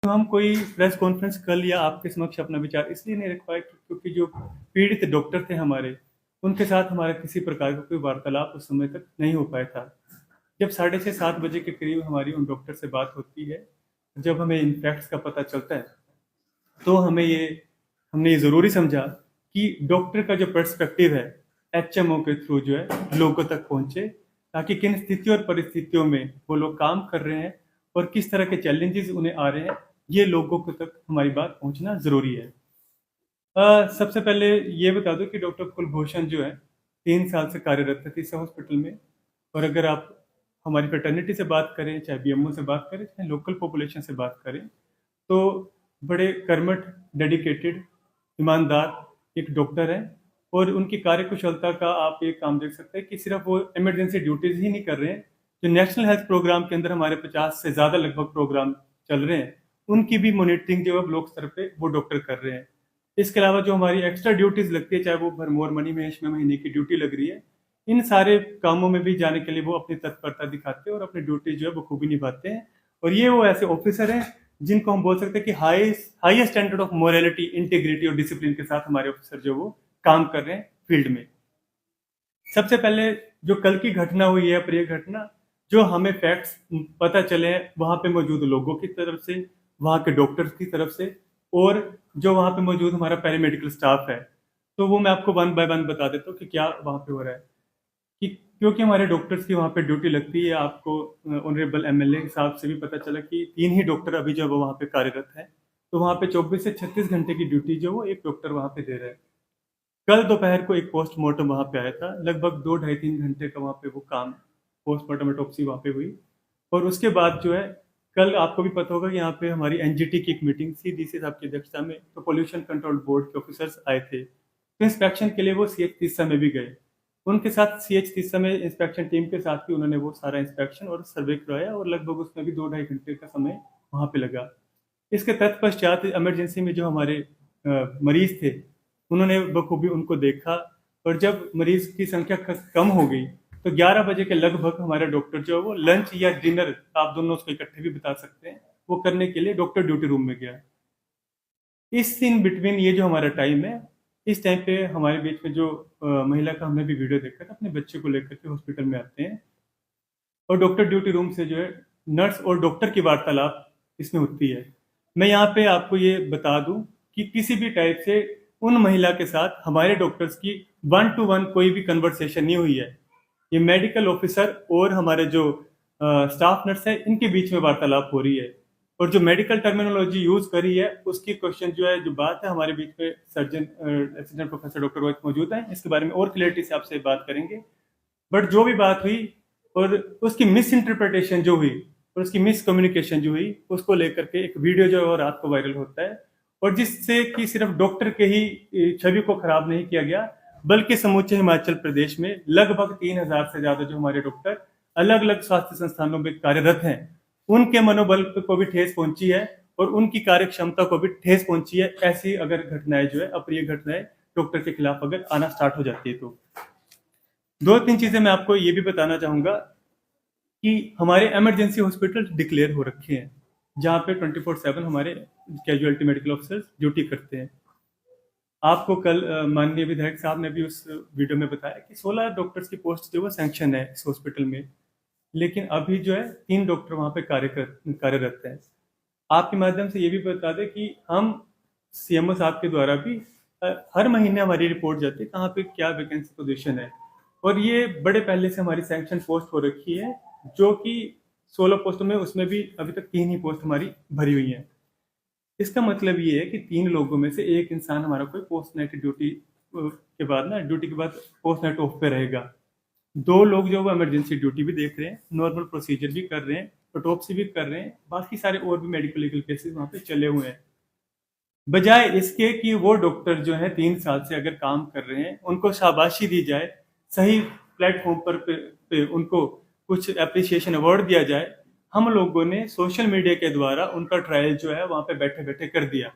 तो हम कोई प्रेस कॉन्फ्रेंस कल या आपके समक्ष अपना विचार इसलिए नहीं रख पाए क्योंकि जो पीड़ित डॉक्टर थे हमारे, उनके साथ हमारा किसी प्रकार का कोई वार्तालाप उस समय तक नहीं हो पाया था। जब 6:30-7 बजे के करीब हमारी उन डॉक्टर से बात होती है, जब हमें इन फैक्ट्स का पता चलता है, तो हमने ये ज़रूरी समझा कि डॉक्टर का जो पर्सपेक्टिव है, एचएमओ के थ्रू जो है लोगों तक पहुंचे, ताकि किन स्थितियों और परिस्थितियों में वो लोग काम कर रहे हैं और किस तरह के चैलेंजेस उन्हें आ रहे हैं, ये लोगों को तक हमारी बात पहुंचना ज़रूरी है। सबसे पहले ये बता दो कि डॉक्टर कुलभूषण जो है 3 साल से कार्यरत थे इस हॉस्पिटल में। और अगर आप हमारी फ्रेटर्निटी से बात करें, चाहे बीएमओ से बात करें, चाहे लोकल पॉपुलेशन से बात करें, तो बड़े कर्मठ, डेडिकेटेड, ईमानदार एक डॉक्टर हैं। और उनकी कार्यकुशलता का आप एक काम देख सकते हैं कि सिर्फ वो इमरजेंसी ड्यूटीज ही नहीं कर रहे हैं, जो नेशनल हेल्थ प्रोग्राम के अंदर हमारे 50 से ज़्यादा लगभग प्रोग्राम चल रहे हैं, उनकी भी मॉनिटरिंग जो है ब्लॉक स्तर पे वो डॉक्टर कर रहे हैं। इसके अलावा जो हमारी एक्स्ट्रा ड्यूटीज लगती है, चाहे वो भरमौर मनी महेश में महीने की ड्यूटी लग रही है, इन सारे कामों में भी जाने के लिए वो अपनी तत्परता दिखाते हैं और अपनी ड्यूटी जो है वो खूबी निभाते हैं। और ये वो ऐसे ऑफिसर हैं जिनको हम बोल सकते हैं कि highest standard of morality, integrity और डिसिप्लिन के साथ हमारे ऑफिसर जो वो काम कर रहे हैं फील्ड में। सबसे पहले जो कल की घटना हुई है, प्रिय घटना, जो हमें फैक्ट्स पता चले हैं वहां पे मौजूद लोगों की तरफ से, वहां के डॉक्टर्स की तरफ से, और जो वहां पे मौजूद हमारा पैरामेडिकल स्टाफ है, तो वो मैं आपको वन बाय वन बता देता हूँ कि क्या वहां पे हो रहा है। कि क्योंकि हमारे डॉक्टर्स की वहाँ पे ड्यूटी लगती है, आपको ऑनरेबल एमएलए साहब से भी पता चला कि 3 ही डॉक्टर अभी जो वहाँ पे कार्यरत हैं, तो वहाँ पे 24 से 36 घंटे की ड्यूटी जो वो एक डॉक्टर वहाँ पे दे रहा है। कल दोपहर को एक पोस्टमार्टम वहाँ पे आया था, लगभग 2 ढाई 3 घंटे का वहाँ पे वो काम, पोस्टमार्टम ऑटोप्सी वहाँ पे हुई। और उसके बाद जो है, कल आपको भी पता होगा कि यहाँ पे हमारी एनजीटी की एक मीटिंग थी डीसी साहब की अध्यक्षता में, तो पोल्यूशन कंट्रोल बोर्ड के ऑफिसर्स आए थे, तो इंस्पेक्शन के लिए वो सीएच तीसा में भी गए। उनके साथ सीएच तीसा में इंस्पेक्शन टीम के साथ भी उन्होंने वो सारा इंस्पेक्शन और सर्वे करवाया, और लगभग उसमें भी 2 ढाई घंटे का समय वहाँ पे लगा। इसके तत्पश्चात इमरजेंसी में जो हमारे मरीज थे, उन्होंने बखूबी उनको देखा, और जब मरीज की संख्या कम हो गई, तो 11 बजे के लगभग हमारा डॉक्टर जो है वो लंच या डिनर, आप दोनों उसको इकट्ठे भी बता सकते हैं, वो करने के लिए डॉक्टर ड्यूटी रूम में गया। इस इन बिटवीन ये जो हमारा टाइम है, इस टाइम पे हमारे बीच में जो महिला का हमने भी वीडियो देखा था, अपने बच्चे को लेकर के हॉस्पिटल में आते हैं, और डॉक्टर ड्यूटी रूम से जो है नर्स और डॉक्टर की वार्तालाप इसमें होती है। मैं यहाँ पे आपको ये बता दूं कि किसी भी टाइप से उन महिला के साथ हमारे डॉक्टर्स की 1-to-1 कोई भी कन्वर्सेशन नहीं हुई है। ये मेडिकल ऑफिसर और हमारे जो स्टाफ नर्स है, इनके बीच में वार्तालाप हो रही है। और जो मेडिकल टर्मिनोलॉजी यूज करी है, उसकी क्वेश्चन जो है, जो बात है, हमारे बीच में surgeon assistant professor doctor Rohit मौजूद हैं, इसके बारे में और क्लियरिटी से आपसे बात करेंगे। बट जो भी बात हुई और उसकी मिस इंटरप्रिटेशन जो हुई और उसकी मिस कम्युनिकेशन जो हुई, उसको लेकर के एक वीडियो जो है वो रात को वायरल होता है, और जिससे कि सिर्फ डॉक्टर के ही छवि को खराब नहीं किया गया, बल्कि समूचे हिमाचल प्रदेश में लगभग 3,000 से ज्यादा जो हमारे डॉक्टर अलग अलग स्वास्थ्य संस्थानों में कार्यरत हैं, उनके मनोबल को भी ठेस पहुंची है और उनकी कार्य क्षमता को भी ठेस पहुंची है। ऐसी अगर घटनाएं जो है, अप्रिय घटनाएं डॉक्टर के खिलाफ अगर आना स्टार्ट हो जाती है, तो 2-3 चीजें मैं आपको ये भी बताना चाहूंगा कि हमारे इमरजेंसी हॉस्पिटल डिक्लेयर हो रखे हैं, जहां पे 24/7 हमारे कैजुअलिटी मेडिकल ऑफिसर्स ड्यूटी करते हैं। आपको कल माननीय विधायक साहब ने भी उस वीडियो में बताया कि 16 डॉक्टर्स की पोस्ट जो है सैंक्शन है इस हॉस्पिटल में, लेकिन अभी जो है 3 डॉक्टर वहां पे कार्यरत हैं। आपके माध्यम से ये भी बता दें कि हम सीएमओ साहब के द्वारा भी हर महीने हमारी रिपोर्ट जाती है कहाँ पे क्या वैकेंसी पोजीशन है, और ये बड़े पहले से हमारी सैंक्शन पोस्ट हो रखी है, जो कि 16 पोस्टों में, उसमें भी अभी तक 3 ही पोस्ट हमारी भरी हुई है। इसका मतलब ये है कि 3 लोगों में से एक इंसान हमारा कोई पोस्ट नाइट ड्यूटी के बाद पोस्ट नाइट ऑफ पे रहेगा। 2 लोग जो वो इमरजेंसी ड्यूटी भी देख रहे हैं, नॉर्मल प्रोसीजर भी कर रहे हैं, ऑटोप्सी भी कर रहे हैं, बाकी सारे और भी मेडिकल लीगल केसेस वहां पे चले हुए हैं। बजाय इसके कि वो डॉक्टर जो है 3 साल से अगर काम कर रहे हैं, उनको शाबाशी दी जाए, सही प्लेटफॉर्म पे उनको कुछ एप्रिसिएशन अवार्ड दिया जाए, हम लोगों ने सोशल मीडिया के द्वारा उनका ट्रायल जो है वहां पे बैठे बैठे कर दिया।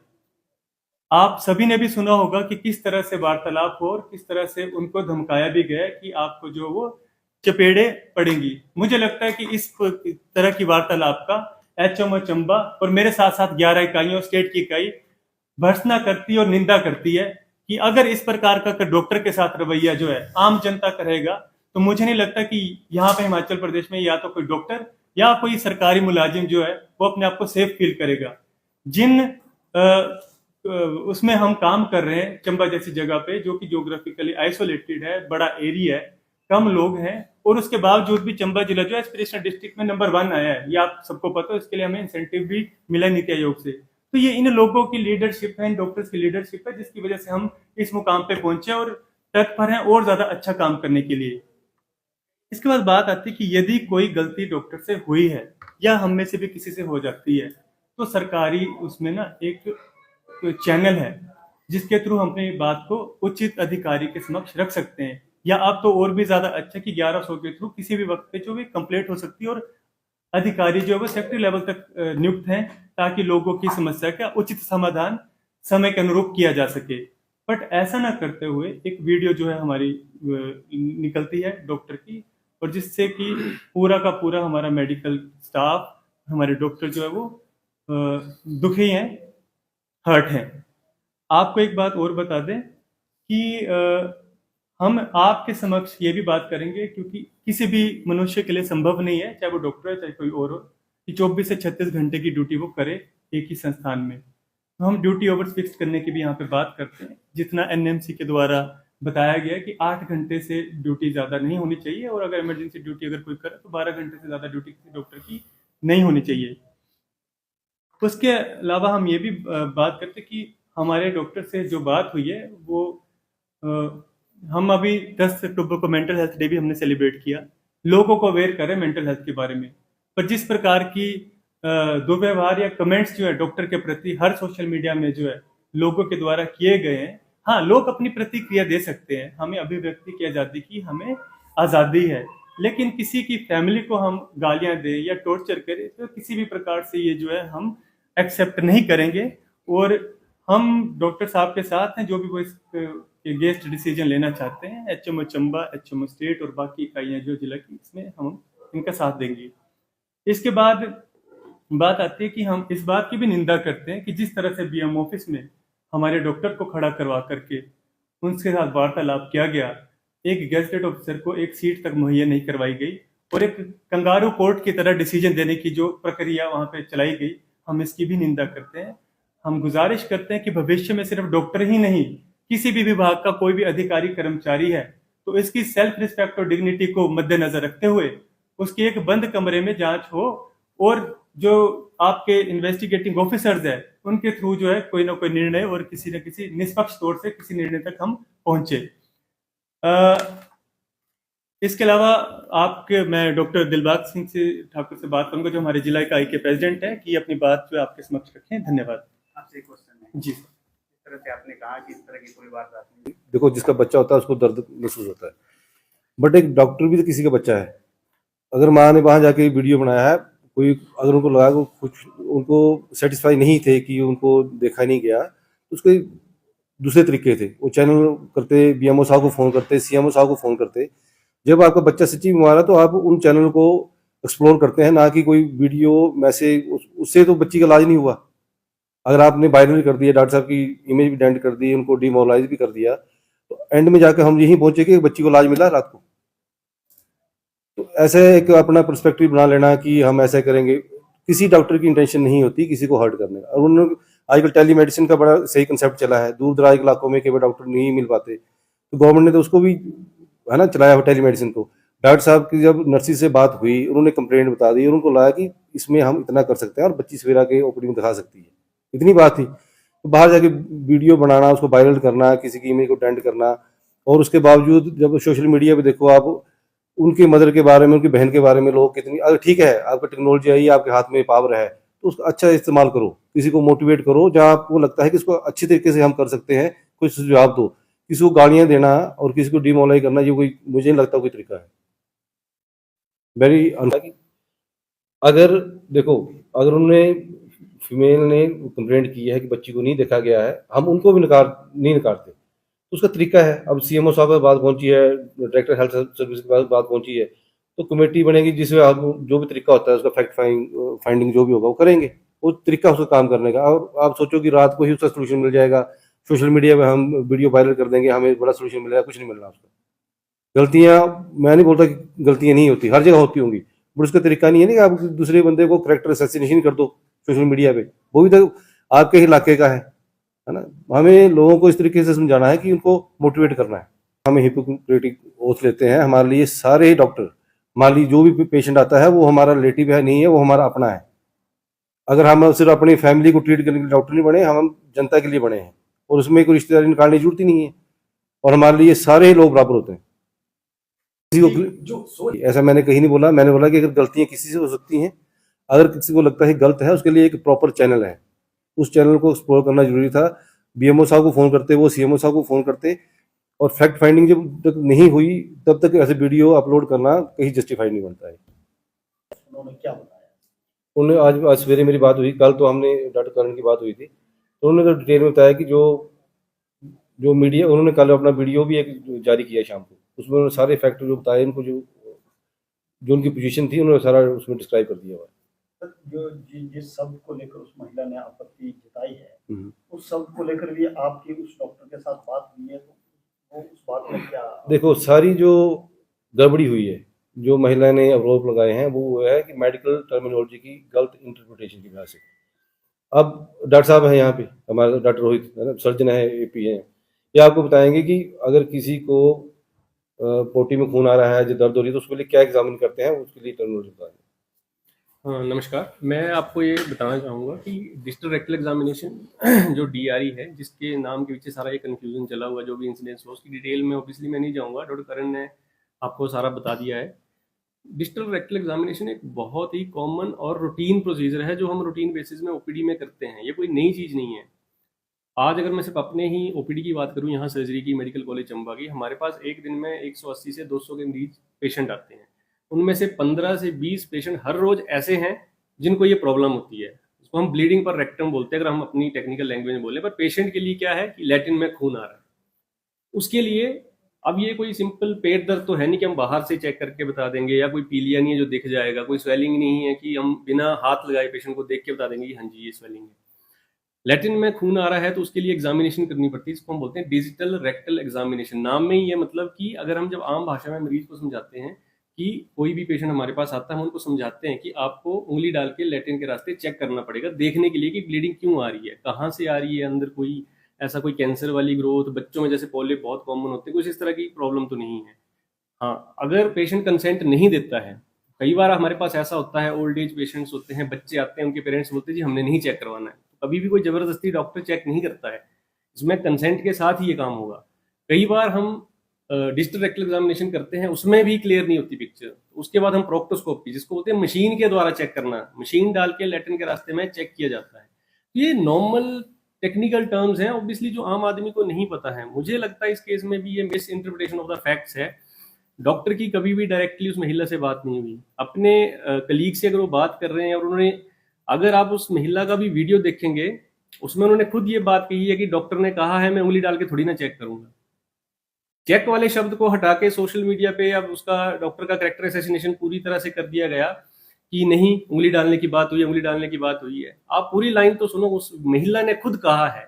आप सभी ने भी सुना होगा कि किस तरह से वार्तालाप हो और किस तरह से उनको धमकाया भी गया कि आपको जो वो चपेड़े पड़ेंगी। मुझे लगता है कि इस तरह की वार्तालाप का एचएमओ चंबा और मेरे साथ साथ 11 इकाइयों स्टेट की इकाई भर्त्सना करती है और निंदा करती है कि अगर इस प्रकार का डॉक्टर के साथ रवैया जो है आम जनता का रहेगा तो मुझे नहीं लगता कि यहाँ पे हिमाचल प्रदेश में या तो कोई डॉक्टर या कोई सरकारी मुलाजिम जो है वो अपने आप को सेफ फील करेगा। जिन उसमें हम काम कर रहे हैं चंबा जैसी जगह पे जो कि ज्योग्राफिकली आइसोलेटेड है, बड़ा एरिया है, कम लोग हैं और उसके बावजूद भी चंबा जिला जो है एस्पिरेशनल डिस्ट्रिक्ट में नंबर 1 आया है, ये आप सबको पता है। इसके लिए हमें इंसेंटिव भी मिला नीति आयोग से। तो ये इन लोगों की लीडरशिप है, इन डॉक्टर्स की लीडरशिप है जिसकी वजह से हम इस मुकाम पे पहुंचे और तत्पर हैं और ज्यादा अच्छा काम करने के लिए। इसके बाद बात आती है कि यदि कोई गलती डॉक्टर से हुई है या हम में से भी किसी से हो जाती है तो सरकारी उसमें ना एक चैनल है जिसके थ्रू हम अपनी बात को उचित अधिकारी के समक्ष रख सकते हैं, या अब तो और भी ज्यादा अच्छा कि 1100 के थ्रू किसी भी वक्त पे जो भी कंप्लेंट हो सकती है और अधिकारी जो है वो सेक्रेटरी लेवल तक नियुक्त हैं ताकि लोगों की समस्या का उचित समाधान समय के अनुरूप किया जा सके। बट ऐसा ना करते हुए एक वीडियो जो है हमारी निकलती है डॉक्टर की और जिससे कि पूरा का पूरा हमारा मेडिकल स्टाफ, हमारे डॉक्टर जो है वो दुखी हैं, हर्ट हैं। आपको एक बात और बता दें कि हम आपके समक्ष ये भी बात करेंगे क्योंकि किसी भी मनुष्य के लिए संभव नहीं है, चाहे वो डॉक्टर है चाहे कोई और हो, कि 24 से 36 घंटे की ड्यूटी वो करे एक ही संस्थान में। तो हम ड्यूटी ओवर्स फिक्स करने की भी यहाँ पे बात करते हैं। जितना एनएमसी के द्वारा बताया गया कि 8 घंटे से ड्यूटी ज़्यादा नहीं होनी चाहिए और अगर इमरजेंसी ड्यूटी अगर कोई करे तो 12 घंटे से ज़्यादा ड्यूटी किसी डॉक्टर की नहीं होनी चाहिए। उसके अलावा हम ये भी बात करते कि हमारे डॉक्टर से जो बात हुई है वो हम अभी 10 अक्टूबर को मेंटल हेल्थ डे भी हमने सेलिब्रेट किया, लोगों को अवेयर करें मेंटल हेल्थ के बारे में। पर जिस प्रकार की दुर्व्यवहार या कमेंट्स जो है डॉक्टर के प्रति हर सोशल मीडिया में जो है लोगों के द्वारा किए गए हैं, हाँ लोग अपनी प्रतिक्रिया दे सकते हैं, हमें अभिव्यक्ति की आज़ादी की हमें आज़ादी है, लेकिन किसी की फैमिली को हम गालियां दें या टॉर्चर करें तो किसी भी प्रकार से ये जो है हम एक्सेप्ट नहीं करेंगे। और हम डॉक्टर साहब के साथ हैं जो भी वो इस गेस्ट डिसीजन लेना चाहते हैं, एचएमओ चंबा, एचएमओ स्टेट और बाकी इकाइयां जो जिला की, इसमें हम इनका साथ देंगे। इसके बाद बात आती है कि हम इस बात की भी निंदा करते हैं कि जिस तरह से बीएम ऑफिस में हमारे डॉक्टर को खड़ा करवा करके उनके साथ वार्तालाप किया गया, एक गेजेटेड ऑफिसर को एक सीट तक मुहैया नहीं करवाई गई और एक कंगारू कोर्ट की तरह डिसीजन देने की जो प्रक्रिया वहां पे चलाई गई, हम इसकी भी निंदा करते हैं। हम गुजारिश करते हैं कि भविष्य में सिर्फ डॉक्टर ही नहीं, किसी भी विभाग का कोई भी अधिकारी कर्मचारी है तो इसकी सेल्फ रिस्पेक्ट और डिग्निटी को मद्देनजर रखते हुए उसकी एक बंद कमरे में जांच हो और जो आपके इन्वेस्टिगेटिंग ऑफिसर्स है उनके थ्रू जो है कोई ना कोई निर्णय और किसी न किसी निष्पक्ष तौर से किसी निर्णय तक हम पहुंचे। इसके अलावा आपके मैं डॉक्टर दिलबाग सिंह से ठाकुर से बात करूंगा जो हमारे जिला इकाई के प्रेसिडेंट हैं कि अपनी बात जो आपके समक्ष रखें। धन्यवाद। आपसे एक क्वेश्चन है। जी इस तरह से आपने कहा कि इस तरह की कोई बात नहीं। देखो, जिसका बच्चा होता है उसको दर्द महसूस होता है, बट एक डॉक्टर भी तो किसी का बच्चा है। अगर माँ ने वहाँ जाके वीडियो बनाया है, कोई अगर उनको लगा कि कुछ उनको सेटिस्फाई नहीं थे कि उनको देखा नहीं गया, तो उसके दूसरे तरीके थे। वो चैनल करते, बीएमओ साहब को फ़ोन करते, सीएमओ साहब को फ़ोन करते। जब आपका बच्चा सच्ची बीमार है तो आप उन चैनल को एक्सप्लोर करते हैं, ना कि कोई वीडियो मैसेज। उससे तो बच्ची का इलाज नहीं हुआ। अगर आपने वायरल कर दिया, डॉक्टर साहब की इमेज भी डेंट कर दी, उनको डिमोरलाइज भी कर दिया, तो एंड में जाकर हम यही पहुंचे कि बच्ची को इलाज मिला रात को। तो ऐसे एक अपना पर्सपेक्टिव बना लेना कि हम ऐसा करेंगे, किसी डॉक्टर की इंटेंशन नहीं होती किसी को हर्ट करने का। और उन्होंने आजकल टेलीमेडिसिन का बड़ा सही कंसेप्ट चला है, दूर दराज इलाकों में केवल डॉक्टर नहीं मिल पाते, तो गवर्नमेंट ने तो उसको भी है ना चलाया हो टेलीमेडिसिन को। डॉक्टर साहब की जब नर्सिस से बात हुई, उन्होंने कंप्लेंट बता दी और उनको लगा कि इसमें हम इतना कर सकते हैं और बच्ची सवेरा के ओपीडी में दिखा सकती है, इतनी बात थी। तो बाहर जाके वीडियो बनाना, उसको वायरल करना, किसी की इमेज को डेंट करना, और उसके बावजूद जब सोशल मीडिया पे देखो आप उनकी मदर के बारे में, उनकी बहन के बारे में लोग कितनी, अगर ठीक है आपका टेक्नोलॉजी आई, आपके हाथ में पावर है, तो उसका अच्छा इस्तेमाल करो, किसी को मोटिवेट करो जहाँ आपको लगता है कि इसको अच्छी तरीके से हम कर सकते हैं, कोई सुझाव दो। किसी को गालियां देना और किसी को डिमोलाइज करना, ये कोई मुझे नहीं लगता कोई तरीका है। वेरी अगर देखो, अगर उन्होंने फीमेल ने कंप्लेंट की है कि बच्ची को नहीं देखा गया है, हम उनको भी नहीं नकारते, तो उसका तरीका है। अब सीएमओ साहब के बात पहुंची है, डायरेक्टर हेल्थ सर्विस के पास बात पहुंची है, तो कमेटी बनेगी जिसमें जो भी तरीका होता है उसका फैक्ट फाइंडिंग जो भी होगा वो करेंगे, वो तरीका उसका काम करने का। और आप सोचो कि रात को ही उसका सोल्यूशन मिल जाएगा, सोशल मीडिया में हम वीडियो वायरल कर देंगे, हमें बड़ा सोल्यूशन मिलेगा, कुछ नहीं मिलना उसका। गलतियां, मैं नहीं बोलता कि गलतियां नहीं होती, हर जगह होती होंगी, बट उसका तरीका नहीं है ना कि आप दूसरे बंदे को कैरेक्टर असैसिनेशन कर दो सोशल मीडिया पे, वो भी तो आपके ही इलाके का है ना। हमें लोगों को इस तरीके से समझाना है कि उनको मोटिवेट करना है। हमें हिपोक्रेटिक ओथ लेते हैं, हमारे लिए सारे ही डॉक्टर, मान लीजिए जो भी पेशेंट आता है वो हमारा रिलेटिव है नहीं है, वो हमारा अपना है। अगर हम सिर्फ अपनी फैमिली को ट्रीट करने के लिए डॉक्टर नहीं बने, हम जनता के लिए बने हैं, और उसमें कोई रिश्तेदारी निकालने की जरूरत ही नहीं है, और हमारे लिए सारे ही लोग बराबर होते हैं। ऐसा मैंने कहीं नहीं बोला, मैंने बोला कि अगर गलतियां किसी से हो सकती हैं, अगर किसी को लगता है गलत है, उसके लिए एक प्रॉपर चैनल है, उस चैनल को एक्सप्लोर करना जरूरी था। बीएमओ साहब को फोन करते, वो सीएमओ साहब को फोन करते, और फैक्ट फाइंडिंग जब तक नहीं हुई तब तक ऐसे वीडियो अपलोड करना कहीं जस्टिफाइड नहीं बनता है। उन्होंने क्या बताया? उन्होंने आज सवेरे मेरी बात हुई, कल तो हमने डॉक्टर करण की बात हुई थी, तो उन्होंने तो डिटेल में बताया कि जो मीडिया, उन्होंने कल अपना वीडियो भी एक जारी किया शाम को, उसमें उन्होंने सारे फैक्ट जो बताए, इनको जो उनकी पोजीशन थी उन्होंने सारा उसमें डिस्क्राइब कर दिया हुआ। जो जिस शब्द को लेकर उस महिला ने आपत्ति जताई है, उस शब्द को लेकर भी आपकी उस डॉक्टर के साथ बात हुई है, तो वो उस बात में क्या? देखो, सारी जो गड़बड़ी हुई है, जो महिला ने आरोप लगाए हैं, वो है कि मेडिकल टर्मिनोलॉजी की गलत इंटरप्रिटेशन की वजह से। अब डॉक्टर साहब हैं यहाँ पे, हमारे डॉक्टर रोहित है ना, सर्जन है, एपी है, ये आपको बताएंगे कि अगर किसी को पोटी में खून आ रहा है, जो दर्द हो रही है, तो उसके लिए क्या एग्जामिन करते हैं, उसके लिए टर्मिनोलॉजी बताएंगे। हाँ, नमस्कार। मैं आपको ये बताना चाहूँगा कि डिजिटल रेक्टल एग्जामिनेशन जो डीआरई है, जिसके नाम के पीछे सारा ये कन्फ्यूजन चला हुआ, जो भी इंसिडेंट्स हो उसकी डिटेल में ऑब्वियसली मैं नहीं जाऊँगा, डॉक्टर करण ने आपको सारा बता दिया है। डिजिटल रेक्टल एग्जामिनेशन एक बहुत ही कॉमन और रूटीन प्रोसीजर है, जो हम रूटीन बेसिस में ओपीडी में करते हैं। ये कोई नई चीज़ नहीं है। आज अगर मैं सिर्फ अपने ही ओपीडी की बात करूँ, यहाँ सर्जरी की, मेडिकल कॉलेज चंबा की, हमारे पास एक दिन में 180 से 200 के मरीज पेशेंट आते हैं। उनमें से 15 से 20 पेशेंट हर रोज ऐसे हैं जिनको ये प्रॉब्लम होती है। इसको हम ब्लीडिंग पर रेक्टम बोलते हैं, अगर हम अपनी टेक्निकल लैंग्वेज में बोले। पर पेशेंट के लिए क्या है कि लैटिन में खून आ रहा है, उसके लिए अब ये कोई सिंपल पेट दर्द तो है नहीं कि हम बाहर से चेक करके बता देंगे, या कोई पीलिया नहीं है जो दिख जाएगा, कोई स्वेलिंग नहीं है कि हम बिना हाथ लगाए पेशेंट को देख के बता देंगे कि हाँ जी ये स्वेलिंग है। लैटिन में खून आ रहा है तो उसके लिए एग्जामिनेशन करनी पड़ती है, इसको हम बोलते हैं डिजिटल रेक्टल एग्जामिनेशन। नाम में ही ये मतलब कि अगर हम जब आम भाषा में मरीज को समझाते हैं कि कोई भी पेशेंट हमारे पास आता है, हम उनको समझाते हैं कि आपको उंगली डाल के लैटिन के रास्ते चेक करना पड़ेगा, देखने के लिए कि ब्लीडिंग क्यों आ रही है, कहाँ से आ रही है, अंदर कोई ऐसा कोई कैंसर वाली ग्रोथ, बच्चों में जैसे पोलियो बहुत कॉमन होते हैं, कुछ इस तरह की प्रॉब्लम तो नहीं है। हाँ, अगर पेशेंट कंसेंट नहीं देता है, कई बार हमारे पास ऐसा होता है, ओल्ड एज पेशेंट्स होते हैं, बच्चे आते हैं, उनके पेरेंट्स बोलते हैं जी हमने नहीं चेक करवाना है, तो कभी भी कोई जबरदस्ती डॉक्टर चेक नहीं करता है, इसमें कंसेंट के साथ ही ये काम होगा। कई बार हम डिजिटल रेक्टल एग्जामिनेशन करते हैं, उसमें भी क्लियर नहीं होती पिक्चर, उसके बाद हम प्रोक्टोस्कोपी, जिसको बोलते हैं मशीन के द्वारा चेक करना, मशीन डाल के लैटिन के रास्ते में चेक किया जाता है। ये नॉर्मल टेक्निकल टर्म्स हैं, ऑब्वियसली जो आम आदमी को नहीं पता है। मुझे लगता है इस केस में भी ये miss interpretation of the facts है। डॉक्टर की कभी भी डायरेक्टली उस महिला से बात नहीं हुई, अपने कलीग से अगर वो बात कर रहे हैं, और उन्होंने, अगर आप उस महिला का भी वीडियो देखेंगे, उसमें उन्होंने खुद ये बात कही है कि डॉक्टर ने कहा है मैं उंगली डाल के थोड़ी ना चेक करूंगा। चेक वाले शब्द को हटा के सोशल मीडिया पे अब उसका डॉक्टर का कैरेक्टर असैसिनेशन पूरी तरह से कर दिया गया कि नहीं उंगली डालने की बात हुई है, उंगली डालने की बात हुई है। आप पूरी लाइन तो सुनो, उस महिला ने खुद कहा है,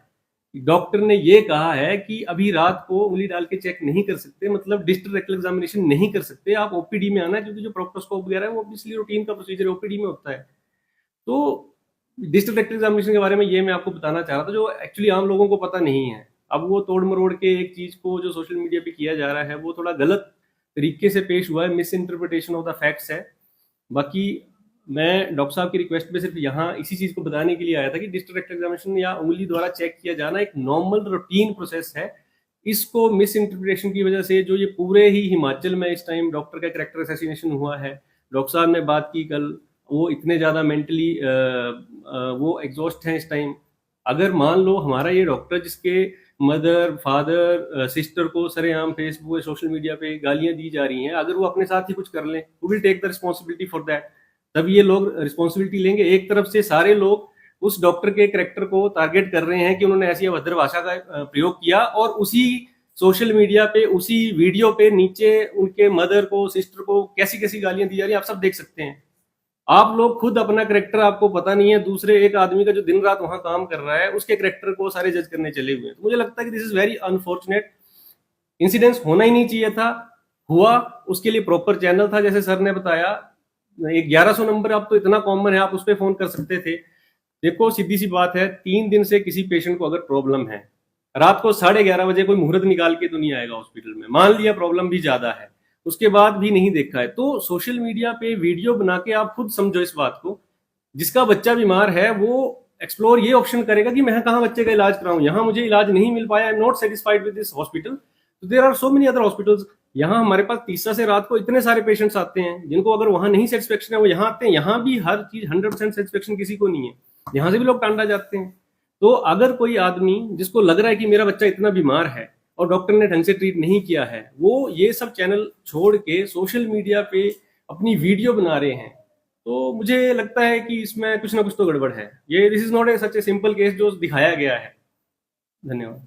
डॉक्टर ने ये कहा है कि अभी रात को उंगली डाल के चेक नहीं कर सकते, मतलब डिजिटल रेक्टल एग्जामिनेशन नहीं कर सकते, आप ओपीडी में आना, क्योंकि जो प्रोक्टोस्कोप वगैरह है वो ऑब्वियसली रूटीन का प्रोसीजर ओपीडी में होता है। तो डिजिटल रेक्टल एग्जामिनेशन के बारे में ये मैं आपको बताना चाह रहा था, जो एक्चुअली आम लोगों को पता नहीं है। अब वो तोड़ मरोड़ के एक चीज को जो सोशल मीडिया पे किया जा रहा है वो थोड़ा गलत तरीके से पेश हुआ है, miss interpretation of the facts है। बाकी मैं डॉक्टर साहब की रिक्वेस्ट पे सिर्फ यहाँ इसी चीज को बताने के लिए आया था कि डिजिटल रेक्टल एग्जामिनेशन या उंगली द्वारा चेक किया जाना एक नॉर्मल रूटीन प्रोसेस है। इसको मिस इंटरप्रिटेशन की वजह से जो ये पूरे ही हिमाचल में इस टाइम डॉक्टर का कैरेक्टर असैसिनेशन हुआ है, डॉक्टर साहब ने बात की कल, वो इतने ज्यादा मेंटली वो एग्जॉस्ट हैं इस टाइम। अगर मान लो हमारा ये डॉक्टर, जिसके मदर फादर सिस्टर को सरेआम फेसबुक सोशल मीडिया पे गालियां दी जा रही हैं, अगर वो अपने साथ ही कुछ कर लें, वो will take the responsibility for that. तब ये लोग रिस्पॉन्सिबिलिटी लेंगे। एक तरफ से सारे लोग उस डॉक्टर के कैरेक्टर को टारगेट कर रहे हैं कि उन्होंने ऐसी अभद्र भाषा का प्रयोग किया, और उसी सोशल मीडिया पे उसी वीडियो पे नीचे उनके मदर को, सिस्टर को कैसी कैसी गालियां दी जा रही है, आप सब देख सकते हैं। आप लोग खुद अपना करेक्टर आपको पता नहीं है, दूसरे एक आदमी का जो दिन रात वहां काम कर रहा है उसके करेक्टर को सारे जज करने चले हुए हैं। तो मुझे लगता है कि this is very unfortunate. Incidence होना ही नहीं चाहिए था, हुआ, उसके लिए प्रॉपर चैनल था, जैसे सर ने बताया। 1100 नंबर अब तो इतना कॉमन है, आप उस पर फोन कर सकते थे। देखो सीधी सी बात है, 3 दिन से किसी पेशेंट को अगर प्रॉब्लम है, रात को 11:30 बजे कोई मुहूर्त निकाल के तो नहीं आएगा हॉस्पिटल में। मान लिया प्रॉब्लम भी ज्यादा है, उसके बाद भी नहीं देखा है, तो सोशल मीडिया पे वीडियो बना के आप खुद समझो इस बात को। जिसका बच्चा बीमार है वो एक्सप्लोर ये ऑप्शन करेगा कि मैं कहाँ बच्चे का इलाज कराऊं, यहाँ मुझे इलाज नहीं मिल पाया, I am not satisfied with this hospital, तो there are so many other hospitals. यहाँ हमारे पास तीसरा से रात को इतने सारे पेशेंट्स आते हैं जिनको अगर वहां नहीं सेटिस्फेक्शन है वो यहाँ आते हैं। यहाँ भी हर चीज 100% सेटिस्फेक्शन किसी को नहीं है, यहाँ से भी लोग टांडा जाते हैं। तो अगर कोई आदमी जिसको लग रहा है कि मेरा बच्चा इतना बीमार है और डॉक्टर ने ढंग से ट्रीट नहीं किया है, वो ये सब चैनल छोड़ के सोशल मीडिया पे अपनी वीडियो बना रहे हैं, तो मुझे लगता है कि इसमें कुछ ना कुछ तो गड़बड़ है। ये this is not a such a simple case जो दिखाया गया है। धन्यवाद।